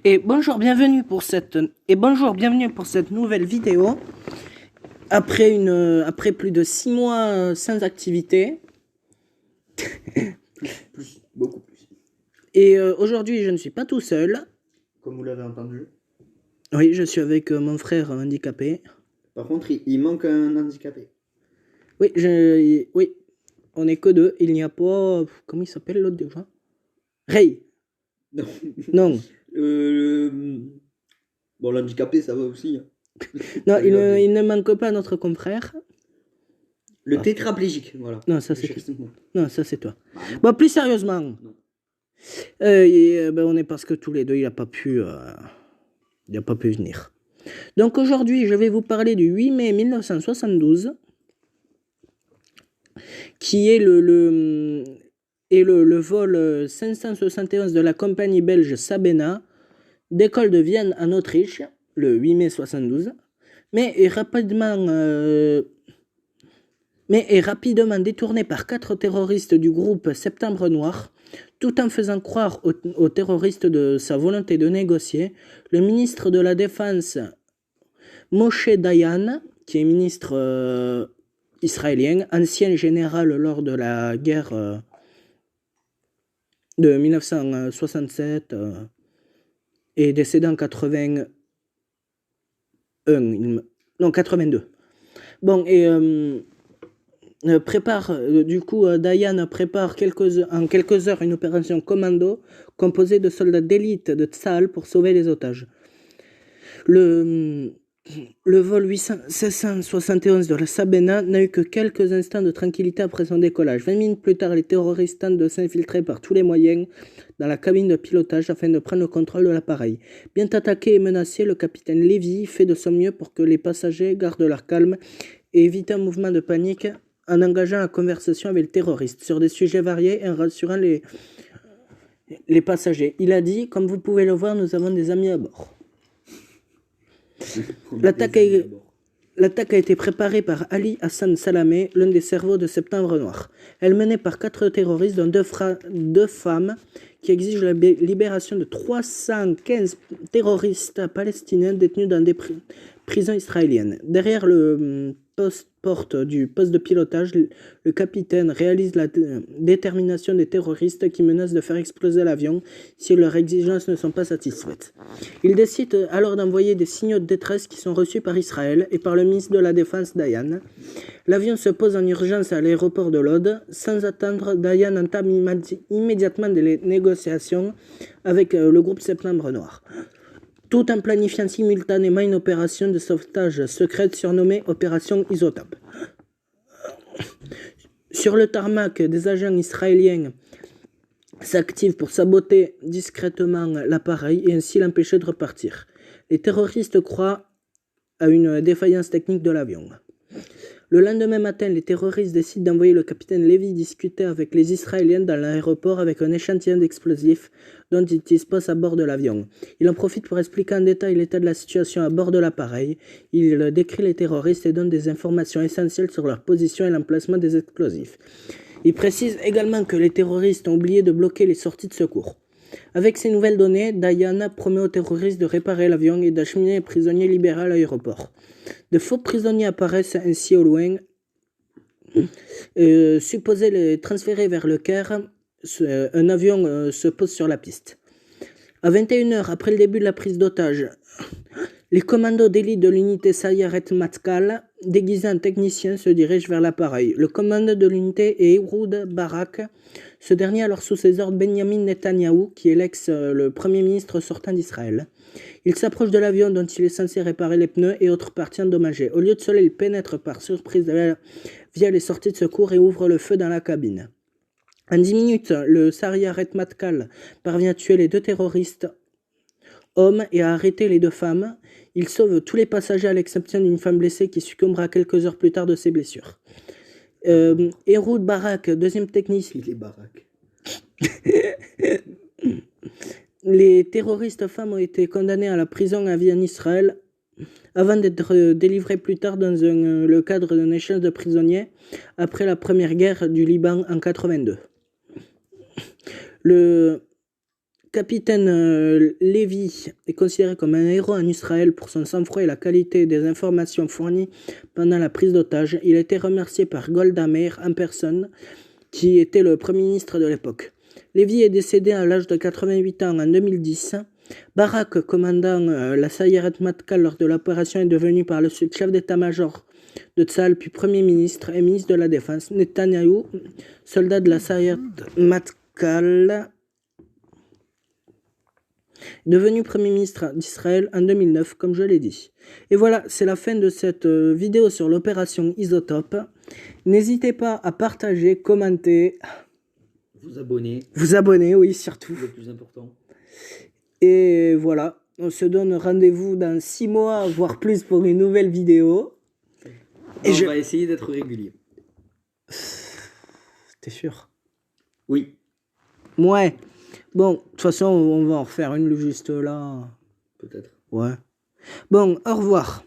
Bienvenue pour cette nouvelle vidéo. Après plus de 6 mois sans activité. Plus, beaucoup plus. Et aujourd'hui, je ne suis pas tout seul. Comme vous l'avez entendu. Oui, je suis avec mon frère handicapé. Par contre, il manque un handicapé. Oui, on n'est que deux. Il n'y a pas. Comment il s'appelle l'autre déjà? Ray. Non. Non. Bon, l'handicapé, ça va aussi. Non, il ne manque pas notre confrère. Le tétraplégique, voilà. Non, ça c'est toi. Non, ça c'est toi. Bah, Bon, plus sérieusement. non. On est parce que tous les deux, il n'a pas pu venir. Donc aujourd'hui, je vais vous parler du 8 mai 1972, qui est le vol 571 de la compagnie belge Sabena, d'école de Vienne en Autriche, le 8 mai 72, mais est rapidement détourné par 4 terroristes du groupe Septembre Noir, tout en faisant croire aux terroristes de sa volonté de négocier. Le ministre de la Défense, Moshe Dayan, qui est ministre israélien, ancien général lors de la guerre de 1967, et décédé en 81, non 82. Bon, et Dayan prépare en quelques heures une opération commando composée de soldats d'élite de Tsahal pour sauver les otages. Le vol 771 de la Sabena n'a eu que quelques instants de tranquillité après son décollage. 20 minutes plus tard, les terroristes tentent de s'infiltrer par tous les moyens dans la cabine de pilotage afin de prendre le contrôle de l'appareil. Bien attaqué et menacé, le capitaine Levy fait de son mieux pour que les passagers gardent leur calme et évitent un mouvement de panique en engageant la conversation avec les terroristes sur des sujets variés et en rassurant les passagers. Il a dit: comme vous pouvez le voir, nous avons des amis à bord. L'attaque a été préparée par Ali Hassan Salamé, l'un des cerveaux de Septembre Noir. Elle menée par 4 terroristes, dont 2 femmes, qui exigent la libération de 315 terroristes palestiniens détenus dans des prisons israéliennes. Derrière le porte du poste de pilotage, le capitaine réalise la détermination des terroristes qui menacent de faire exploser l'avion si leurs exigences ne sont pas satisfaites. Il décide alors d'envoyer des signaux de détresse qui sont reçus par Israël et par le ministre de la Défense Dayan. L'avion se pose en urgence à l'aéroport de Lod. Sans attendre, Dayan entame immédiatement des négociations avec le groupe Septembre Noir, tout en planifiant simultanément une opération de sauvetage secrète surnommée Opération Isotope. Sur le tarmac, des agents israéliens s'activent pour saboter discrètement l'appareil et ainsi l'empêcher de repartir. Les terroristes croient à une défaillance technique de l'avion. Le lendemain matin, les terroristes décident d'envoyer le capitaine Levy discuter avec les Israéliens dans l'aéroport avec un échantillon d'explosifs dont ils disposent à bord de l'avion. Il en profite pour expliquer en détail l'état de la situation à bord de l'appareil. Il décrit les terroristes et donne des informations essentielles sur leur position et l'emplacement des explosifs. Il précise également que les terroristes ont oublié de bloquer les sorties de secours. Avec ces nouvelles données, Diana promet aux terroristes de réparer l'avion et d'acheminer les prisonniers libérés à l'aéroport. De faux prisonniers apparaissent ainsi au loin, supposés les transférer vers le Caire. Un avion se pose sur la piste. À 21h, après le début de la prise d'otage, les commandos d'élite de l'unité Sayaret Matkal, déguisés en techniciens, se dirigent vers l'appareil. Le commandant de l'unité est Ehud Barak. Ce dernier alors sous ses ordres Benjamin Netanyahou, qui est le premier ministre sortant d'Israël. Il s'approche de l'avion dont il est censé réparer les pneus et autres parties endommagées. Au lieu de cela, il pénètre par surprise via les sorties de secours et ouvre le feu dans la cabine. En 10 minutes, le Sayaret Matkal parvient à tuer les 2 terroristes hommes et à arrêter les 2 femmes. Il sauve tous les passagers à l'exception d'une femme blessée qui succombera quelques heures plus tard de ses blessures. Ehud Barak, deuxième technicien. Il est baraque. Les terroristes femmes ont été condamnés à la prison à vie en Israël avant d'être délivrés plus tard dans le cadre d'un échange de prisonniers après la première guerre du Liban en 82. Le capitaine Lévy est considéré comme un héros en Israël pour son sang-froid et la qualité des informations fournies pendant la prise d'otage. Il a été remercié par Golda Meir en personne, qui était le Premier ministre de l'époque. Lévy est décédé à l'âge de 88 ans en 2010. Barak, commandant la Sayeret Matkal lors de l'opération, est devenu par la suite chef d'état-major de Tzal, puis Premier ministre et ministre de la Défense. Netanyahou, soldat de la Sayeret Matkal, devenu Premier ministre d'Israël en 2009, comme je l'ai dit. Et voilà, c'est la fin de cette vidéo sur l'opération Isotope. N'hésitez pas à partager, commenter, Vous abonner, vous abonner, oui, surtout. le plus important. Et voilà, on se donne rendez-vous dans 6 mois, voire plus, pour une nouvelle vidéo. Et on va essayer d'être régulier. T'es sûr? Oui. Ouais. Bon, de toute façon, on va en refaire une juste là. Peut-être. Ouais. Bon, au revoir.